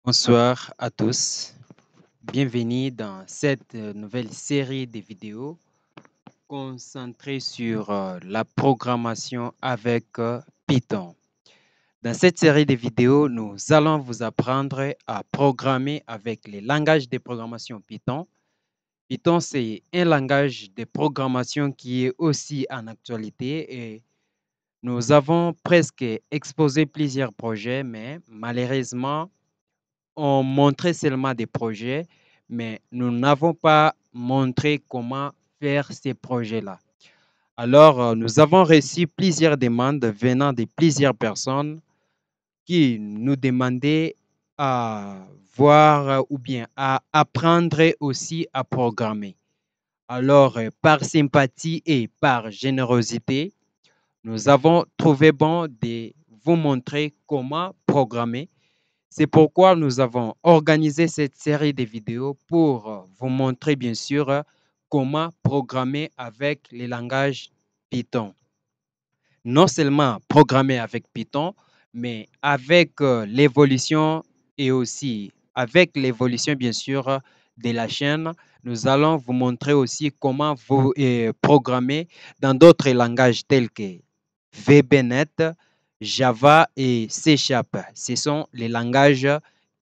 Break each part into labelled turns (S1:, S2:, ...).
S1: Bonsoir à tous. Bienvenue dans cette nouvelle série de vidéos concentrée sur la programmation avec Python. Dans cette série de vidéos, nous allons vous apprendre à programmer avec les langages de programmation Python. Python, c'est un langage de programmation qui est aussi en actualité et nous avons presque exposé plusieurs projets, mais malheureusement, on montrait seulement des projets, mais nous n'avons pas montré comment faire ces projets-là. Alors, nous avons reçu plusieurs demandes venant de plusieurs personnes qui nous demandaient à voir ou bien à apprendre aussi à programmer. Alors, par sympathie et par générosité, nous avons trouvé bon de vous montrer comment programmer. C'est pourquoi nous avons organisé cette série de vidéos pour vous montrer bien sûr comment programmer avec les langages Python. Non seulement programmer avec Python, mais avec l'évolution et aussi avec l'évolution bien sûr de la chaîne, nous allons vous montrer aussi comment vous programmer dans d'autres langages tels que VBNet, Java et C Sharp. Ce sont les langages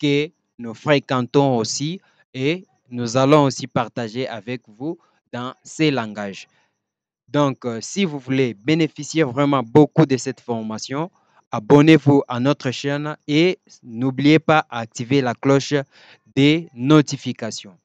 S1: que nous fréquentons aussi et nous allons aussi partager avec vous dans ces langages. Donc, si vous voulez bénéficier vraiment beaucoup de cette formation, abonnez-vous à notre chaîne et n'oubliez pas d'activer la cloche des notifications.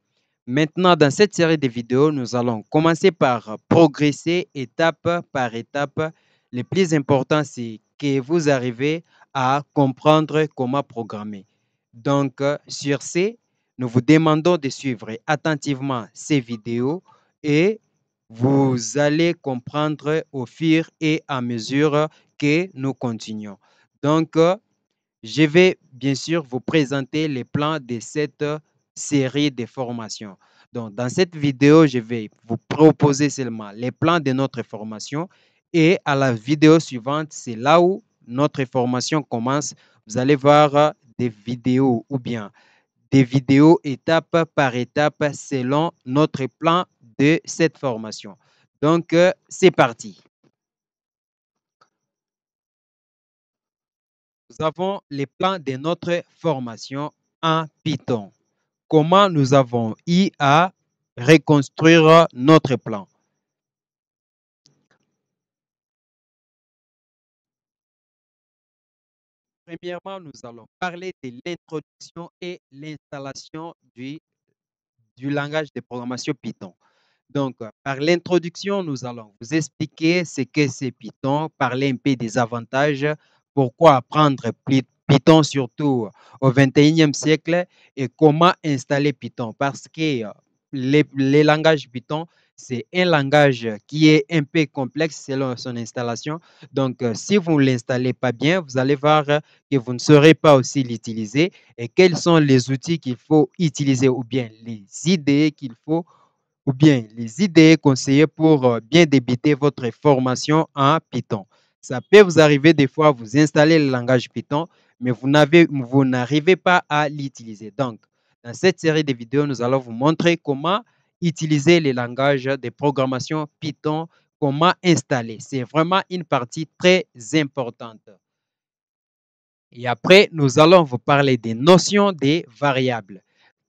S1: Maintenant, dans cette série de vidéos, nous allons commencer par progresser étape par étape. Le plus important, c'est que vous arrivez à comprendre comment programmer. Donc, sur ce, nous vous demandons de suivre attentivement ces vidéos et vous allez comprendre au fur et à mesure que nous continuons. Donc, je vais bien sûr vous présenter les plans de cette série de formations. Donc, dans cette vidéo, je vais vous proposer seulement les plans de notre formation et à la vidéo suivante, c'est là où notre formation commence. Vous allez voir des vidéos ou bien des vidéos étape par étape selon notre plan de cette formation. Donc, c'est parti. Nous avons les plans de notre formation en Python. Comment nous avons eu à reconstruire notre plan. Premièrement, nous allons parler de l'introduction et l'installation du langage de programmation Python. Donc, par l'introduction, nous allons vous expliquer ce que c'est Python, parler un peu des avantages, pourquoi apprendre Python surtout au 21e siècle et comment installer Python. Parce que les langages Python, c'est un langage qui est un peu complexe selon son installation. Donc, si vous ne l'installez pas bien, vous allez voir que vous ne saurez pas aussi l'utiliser et quels sont les outils qu'il faut utiliser ou bien les idées qu'il faut ou bien les idées conseillées pour bien débuter votre formation en Python. Ça peut vous arriver des fois, vous installez le langage Python, mais vous n'arrivez pas à l'utiliser. Donc, dans cette série de vidéos, nous allons vous montrer comment utiliser les langages de programmation Python, comment installer. C'est vraiment une partie très importante. Et après, nous allons vous parler des notions des variables.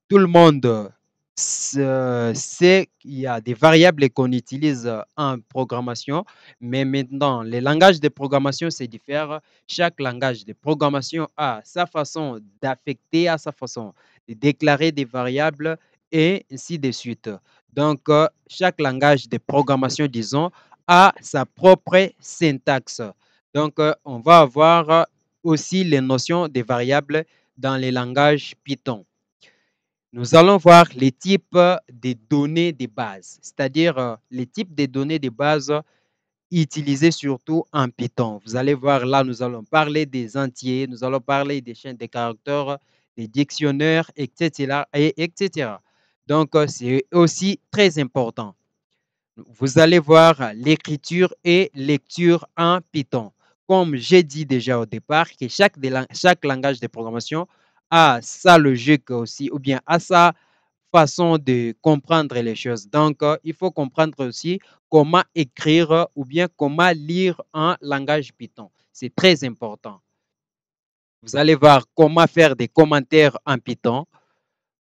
S1: Tout le monde sait qu'il y a des variables qu'on utilise en programmation, mais maintenant, les langages de programmation, c'est différent. Chaque langage de programmation a sa façon d'affecter, a sa façon de déclarer des variables et ainsi de suite. Donc, chaque langage de programmation, disons, a sa propre syntaxe. Donc, on va avoir aussi les notions des variables dans les langages Python. Nous allons voir les types de données de base, c'est-à-dire les types de données de base utilisées surtout en Python. Vous allez voir là, nous allons parler des entiers, nous allons parler des chaînes de caractères, des dictionnaires, etc. etc. Donc, c'est aussi très important. Vous allez voir l'écriture et lecture en Python. Comme j'ai dit déjà au départ, que chaque langage de programmation a sa logique aussi, ou bien a sa façon de comprendre les choses. Donc, il faut comprendre aussi comment écrire ou bien comment lire un langage Python. C'est très important. Vous allez voir comment faire des commentaires en Python.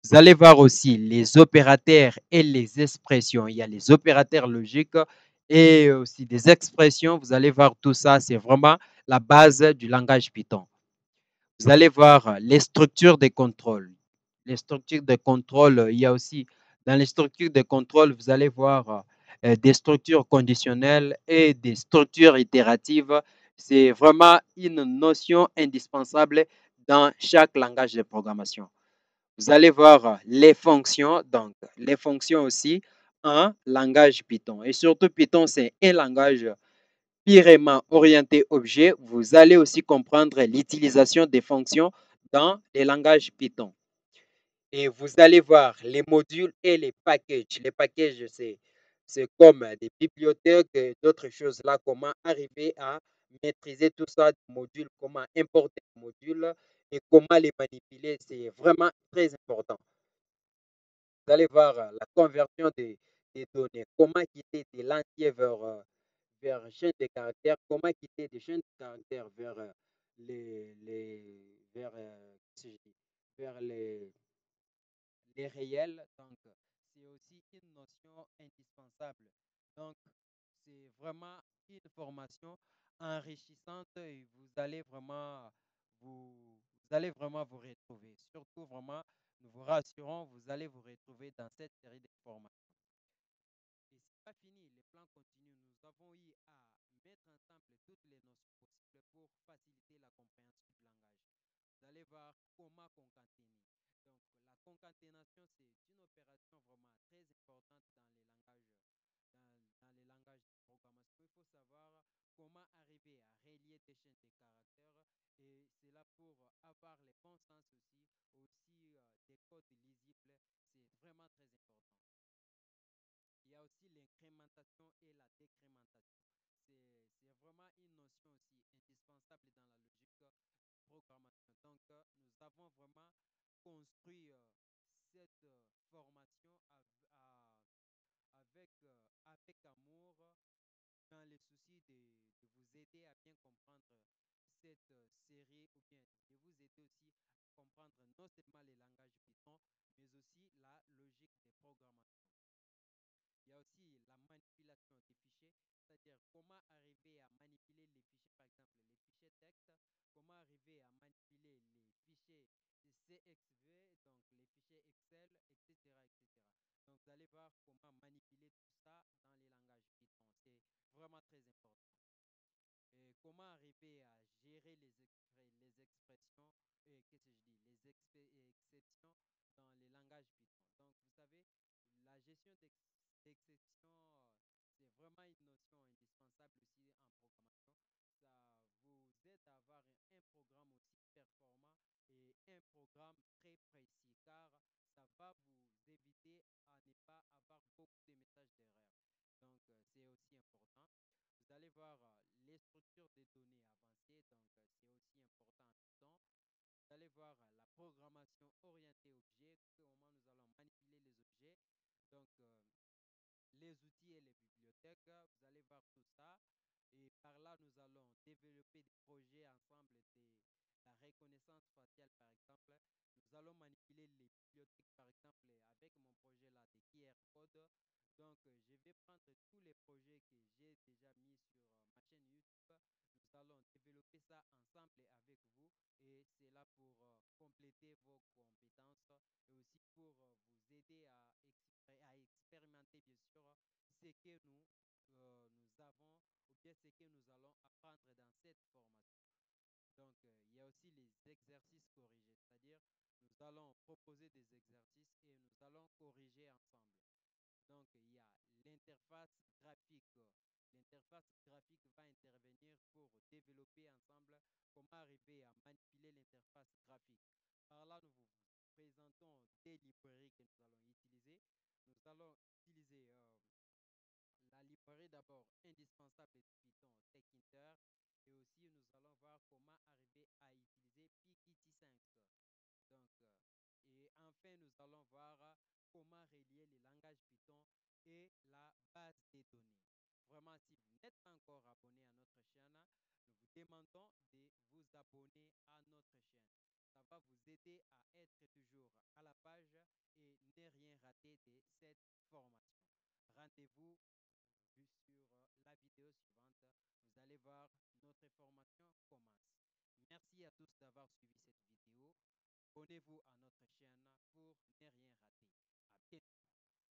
S1: Vous allez voir aussi les opérateurs et les expressions. Il y a les opérateurs logiques et aussi des expressions. Vous allez voir tout ça. C'est vraiment la base du langage Python. Vous allez voir les structures de contrôle. Les structures de contrôle, il y a aussi dans les structures de contrôle, vous allez voir des structures conditionnelles et des structures itératives. C'est vraiment une notion indispensable dans chaque langage de programmation. Vous allez voir les fonctions, donc les fonctions aussi en langage Python. Et surtout, Python, c'est un langage purement orienté objet. Vous allez aussi comprendre l'utilisation des fonctions dans les langages Python. Et vous allez voir les modules et les packages. Les packages, c'est comme des bibliothèques et d'autres choses là. Comment arriver à maîtriser tout ça, des modules, comment importer les modules et comment les manipuler. C'est vraiment très important. Vous allez voir la conversion des données. Comment quitter de l'entier vers chaîne de caractères. Comment quitter des chaînes de caractères vers vers, vers les réels. Donc, c'est aussi une notion indispensable. Donc, c'est vraiment une formation enrichissante et vous allez vraiment vous retrouver. Surtout, vraiment, nous vous rassurons, vous allez vous retrouver dans cette série de formations. Et c'est pas fini, les plans continuent. Nous avons eu à mettre ensemble toutes les notions possibles pour faciliter la compréhension du langage. Vous allez voir comment concaténer. Donc, la concaténation, c'est une opération vraiment très importante dans les langages de programmation. Il faut savoir comment arriver à relier des chaînes de caractères et c'est là pour avoir les bons sens aussi des codes lisibles. C'est vraiment très important. Il y a aussi l'incrémentation et la décrémentation. C'est vraiment une notion aussi indispensable dans la logique de programmation. Donc, nous avons vraiment construit cette formation avec amour dans le souci de vous aider à bien comprendre cette série ou bien de vous aider aussi à comprendre non seulement les langages Python, mais aussi la logique des programmations. Il y a aussi la manipulation des fichiers, c'est-à-dire comment arriver à manipuler les fichiers, par exemple les fichiers texte, comment arriver à manipuler les fichiers CXV, donc les fichiers Excel, etc., etc. Donc vous allez voir comment manipuler tout ça dans les langages Python. C'est vraiment très important. Et comment arriver à gérer les expressions, qu'est-ce que je dis, exceptions dans les langages Python. Donc, vous savez, la gestion d'exceptions, c'est vraiment une notion indispensable aussi en programmation. Ça vous aide à avoir un programme aussi performant et un programme très précis car ça va vous éviter à ne pas avoir beaucoup de messages d'erreur. Donc, c'est aussi important. Vous allez voir les structures des données avancées, donc c'est aussi important en Python. Vous allez voir la programmation orientée objet, comment nous allons manipuler les objets. Donc, les outils et les bibliothèques, vous allez voir tout ça. Et par là, nous allons développer des projets ensemble de la reconnaissance faciale, par exemple. Nous allons manipuler les bibliothèques, par exemple, avec mon projet là de QR Code. Donc, je vais prendre tous les projets que j'ai déjà mis sur ma chaîne YouTube. Nous allons développer ça ensemble avec vous et c'est là pour compléter vos compétences et aussi pour vous aider à expérimenter, bien sûr, ce que nous avons ou bien ce que nous allons apprendre dans cette formation. Donc, il y a aussi les exercices corrigés, c'est-à-dire nous allons proposer des exercices et nous allons corriger ensemble. Donc, il y a l'interface graphique. L'interface graphique va intervenir pour développer ensemble comment arriver à manipuler l'interface graphique. Par là, nous vous présentons des librairies que nous allons utiliser. Nous allons utiliser la librairie d'abord indispensable de Python, TechInter, et aussi nous allons voir comment arriver à utiliser PyKitty 5. Donc, et enfin, nous allons voir comment relier le langage Python et la base des données. Vraiment, si vous n'êtes pas encore abonné à notre chaîne, nous vous demandons de vous abonner à notre chaîne. Ça va vous aider à être toujours à la page et ne rien rater de cette formation. Rendez-vous sur la vidéo suivante. Vous allez voir, notre formation commence. Merci à tous d'avoir suivi cette vidéo. Abonnez-vous à notre chaîne pour ne rien rater. À bientôt.